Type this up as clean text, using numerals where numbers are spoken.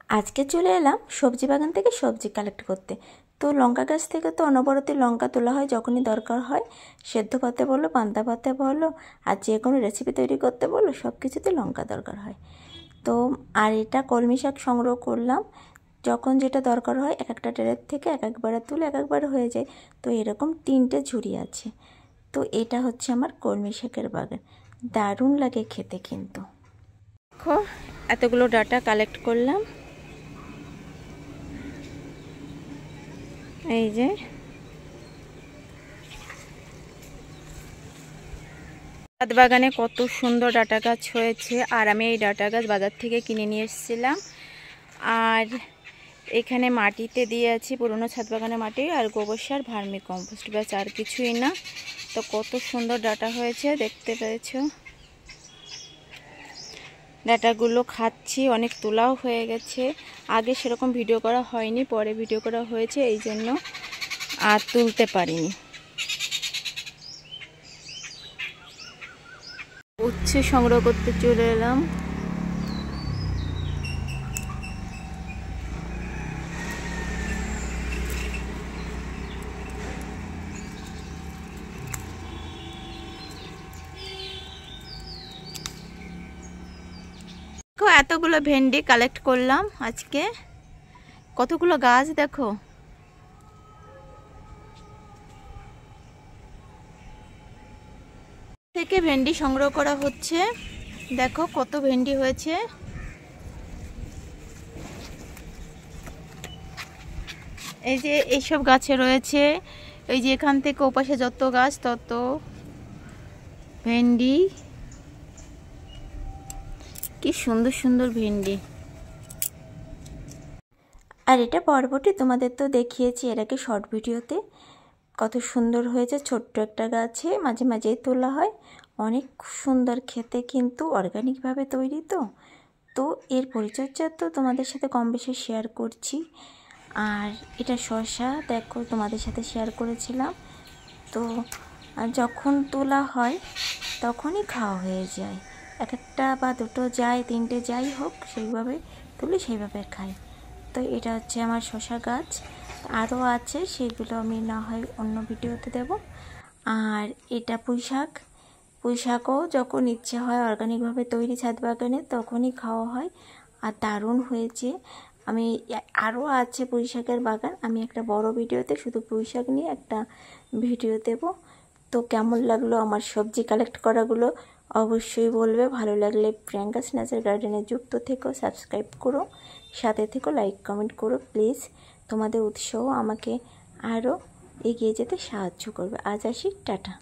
আজকে চলে এলাম সবজি বাগান থেকে সবজি কালেক্ট করতে। তো লঙ্কা গাছ থেকে তো অনবরত লঙ্কা তোলা হয় যখনই দরকার হয়, সেদ্ধ পাতে বলো, পান্তা পাতে বলো, আর যে কোনো রেসিপি তৈরি করতে বলো, সব কিছুতে লঙ্কা দরকার হয়। তো আর এটা কলমি শাক সংগ্রহ করলাম। যখন যেটা দরকার হয় এক একটা ট্রের থেকে এক একবারে তুলে এক একবারে হয়ে যায়। তো এরকম 3টে ঝুড়ি আছে। তো এটা হচ্ছে আমার কলমি শাকের বাগান, দারুণ লাগে খেতে। কিন্তু দেখো এতগুলো ডাটা কালেক্ট করলাম। এই যে ছাদ বাগানে কত সুন্দর ডাটা গাছ হয়েছে, আর আমি এই ডাটা গাছ বাজার থেকে কিনে নিয়ে এসেছিলাম। আর এখানে মাটিতে দিয়ে আছি পুরনো ছাদ বাগানের মাটি আর গোবর সার, ভার্মি কম্পোস্ট, ব্যাস আর কিছুই না। তো কত সুন্দর ডাটা হয়েছে দেখতে পেয়েছো। ডাটাগুলো খাচ্ছি, অনেক তোলাও হয়ে গেছে। আগে সেরকম ভিডিও করা হয়নি, পরে ভিডিও করা হয়েছে, এই জন্য আর তুলতে পারিনি। উচ্ছে সংগ্রহ করতে চলে এলাম। দেখো এতগুলো ভেন্ডি কালেক্ট করলাম আজকে, কতগুলো গাছ দেখো। থেকে ভেন্ডি সংগ্রহ করা হচ্ছে, দেখো কত ভেন্ডি হয়েছে। এই যে এইসব গাছে রয়েছে, এই যে এখান থেকে ওপাশে যত গাছ তত ভেন্ডি। কি সুন্দর সুন্দর ভেন্ডি। আর এটা বরবটি তোমাদের তো দেখিয়েছি এর আগে শর্ট ভিডিওতে, কত সুন্দর হয়েছে। ছোট্ট একটা গাছে মাঝে মাঝেই তোলা হয়, অনেক সুন্দর খেতে, কিন্তু অর্গানিকভাবে তৈরি। তো এর পরিচর্যা তো তোমাদের সাথে কম বেশি শেয়ার করছি। আর এটা শসা, দেখো তোমাদের সাথে শেয়ার করেছিলাম। তো যখন তোলা হয় তখনই খাওয়া হয়ে যায়, এক একটা বা দুটো যায়, 3টে যাই হোক, সেইভাবে তুলে সেইভাবে খাই। তো এটা হচ্ছে আমার শসা গাছ, আরও আছে, সেগুলো আমি না হয় অন্য ভিডিওতে দেব। আর এটা পুঁই শাক, পুঁই শাকও যখন ইচ্ছে হয় অর্গানিকভাবে তৈরি ছাদ বাগানে তখনই খাওয়া হয়, আর দারুণ হয়েছে। আমি আরও আছে পুঁই শাকের বাগান, আমি একটা বড় ভিডিওতে শুধু পুঁই শাক নিয়ে একটা ভিডিও দেব। তো কেমন লাগলো আমার সবজি কালেক্ট করাগুলো অবশ্যই বলবে। ভালো লাগলে প্রিয়াঙ্কাস ন্যাচারাল গার্ডেনে যুক্ত থেকো, সাবস্ক্রাইব করো, সাথে থেকো, লাইক কমেন্ট করো প্লিজ। তোমাদের উৎসাহ আমাকে আরও এগিয়ে যেতে সাহায্য করবে। আজ আসি, টাটা।